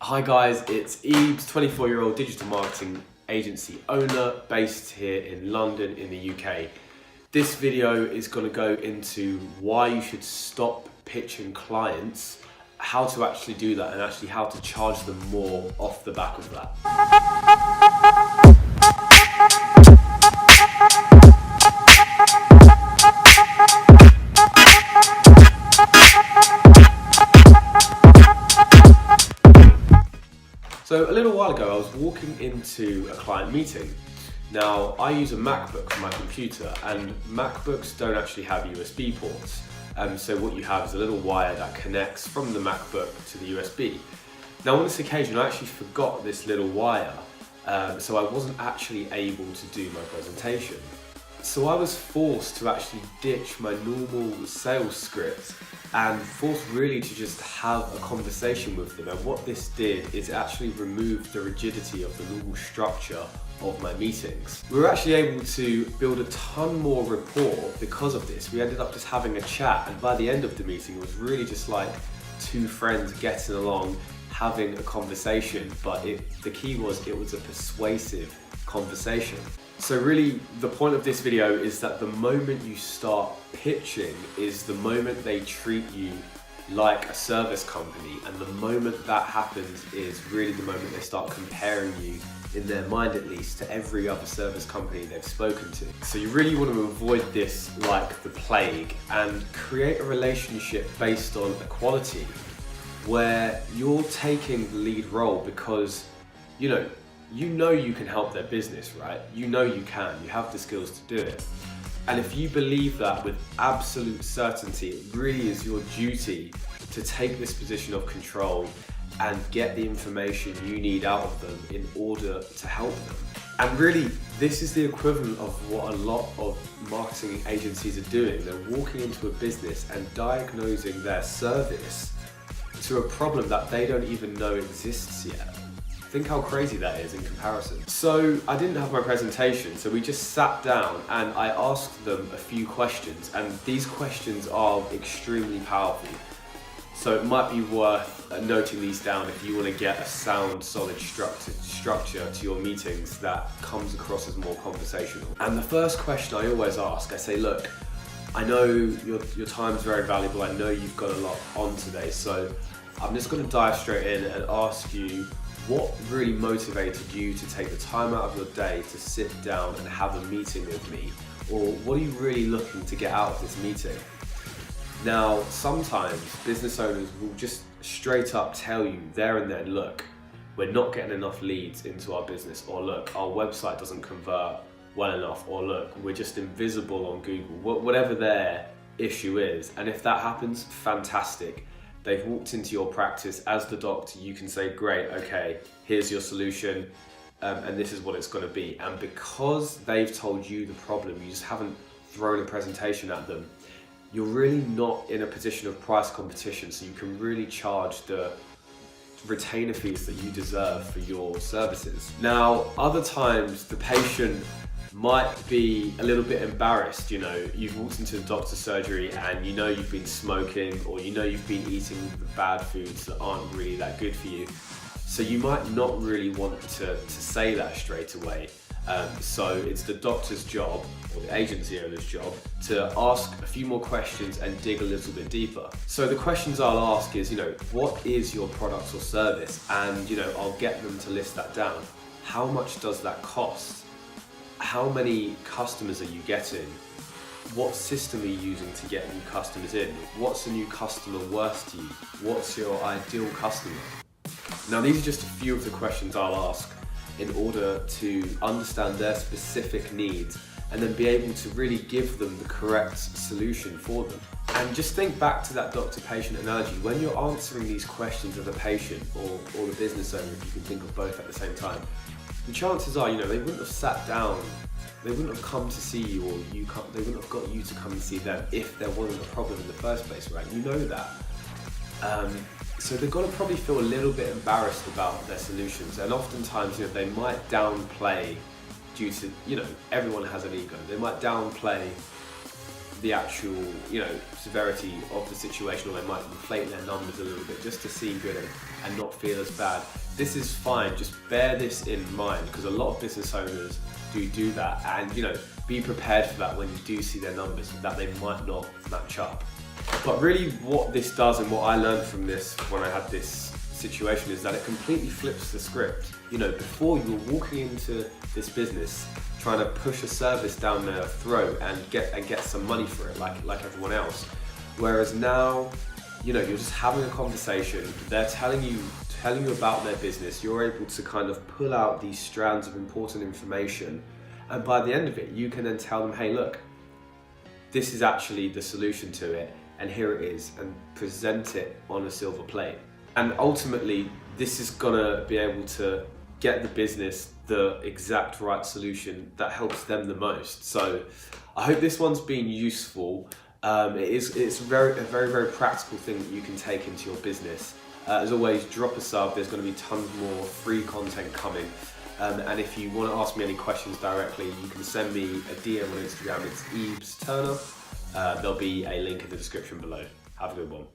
Hi guys, it's Eebs, 24-year-old digital marketing agency owner based here in London in the UK. This video is going to go into why you should stop pitching clients, how to actually do that, and actually how to charge them more off the back of that. So a little while ago I was walking into a client meeting. Now I use a MacBook for my computer, and MacBooks don't actually have USB ports. So what you have is a little wire that connects from the MacBook to the USB. Now on this occasion I actually forgot this little wire, so I wasn't actually able to do my presentation. So I was forced to actually ditch my normal sales script and forced really to just have a conversation with them. And what this did is it actually removed the rigidity of the normal structure of my meetings. We were actually able to build a ton more rapport because of this. We ended up just having a chat, and by the end of the meeting it was really just like two friends getting along, having a conversation, but the key was it was a persuasive conversation. So really the point of this video is that the moment you start pitching is the moment they treat you like a service company, and the moment that happens is really the moment they start comparing you, in their mind at least, to every other service company they've spoken to. So you really want to avoid this like the plague and create a relationship based on equality, where you're taking the lead role because you know you can help their business, right? You know you can, you have the skills to do it. And if you believe that with absolute certainty, it really is your duty to take this position of control and get the information you need out of them in order to help them. And really, this is the equivalent of what a lot of marketing agencies are doing. They're walking into a business and diagnosing their service to a problem that they don't even know exists yet. Think how crazy that is in comparison. So I didn't have my presentation, so we just sat down and I asked them a few questions, and these questions are extremely powerful. So it might be worth noting these down if you want to get a sound, solid structure to your meetings that comes across as more conversational. And the first question I always ask, I say, look, I know your time's very valuable, I know you've got a lot on today, so I'm just going to dive straight in and ask you, what really motivated you to take the time out of your day to sit down and have a meeting with me? Or what are you really looking to get out of this meeting? Now, sometimes business owners will just straight up tell you there and then, look, we're not getting enough leads into our business, or look, our website doesn't convert well enough, or look, we're just invisible on Google, whatever their issue is. And if that happens, fantastic. They've walked into your practice. As the doctor, you can say, great, okay, here's your solution, and this is what it's going to be. And because they've told you the problem, you just haven't thrown a presentation at them, you're really not in a position of price competition, so you can really charge the retainer fees that you deserve for your services. Now, other times the patient might be a little bit embarrassed. You've walked into the doctor's surgery and you've been smoking, or you've been eating the bad foods that aren't really that good for you. So you might not really want to say that straight away. So it's the doctor's job, or the agency owner's job, to ask a few more questions and dig a little bit deeper. So the questions I'll ask is, what is your product or service? And I'll get them to list that down. How much does that cost? How many customers are you getting? What system are you using to get new customers in? What's a new customer worth to you? What's your ideal customer? Now, these are just a few of the questions I'll ask in order to understand their specific needs and then be able to really give them the correct solution for them. And just think back to that doctor-patient analogy. When you're answering these questions of the patient or the business owner, if you can think of both at the same time, the chances are, they wouldn't have sat down, they wouldn't have come to see you, or they wouldn't have got you to come and see them if there wasn't a problem in the first place, right? You know that. So they've got to probably feel a little bit embarrassed about their solutions, and oftentimes, they might downplay due to, everyone has an ego. They might downplay the actual, severity of the situation, or they might inflate their numbers a little bit just to seem good and not feel as bad. This is fine, just bear this in mind, because a lot of business owners do that, and be prepared for that when you do see their numbers, that they might not match up. But really what this does, and what I learned from this when I had this situation, is that it completely flips the script. Before, you were walking into this business trying to push a service down their throat and get some money for it, like everyone else. Whereas now, you're just having a conversation. They're telling you about their business. You're able to kind of pull out these strands of important information, and by the end of it, you can then tell them, hey, look, this is actually the solution to it, and here it is, and present it on a silver plate. And ultimately, this is gonna be able to get the business the exact right solution that helps them the most. So I hope this one's been useful. It's a very, very practical thing that you can take into your business. As always, drop a sub. There's going to be tons more free content coming. And if you want to ask me any questions directly, you can send me a DM on Instagram. It's Eves Turner. There'll be a link in the description below. Have a good one.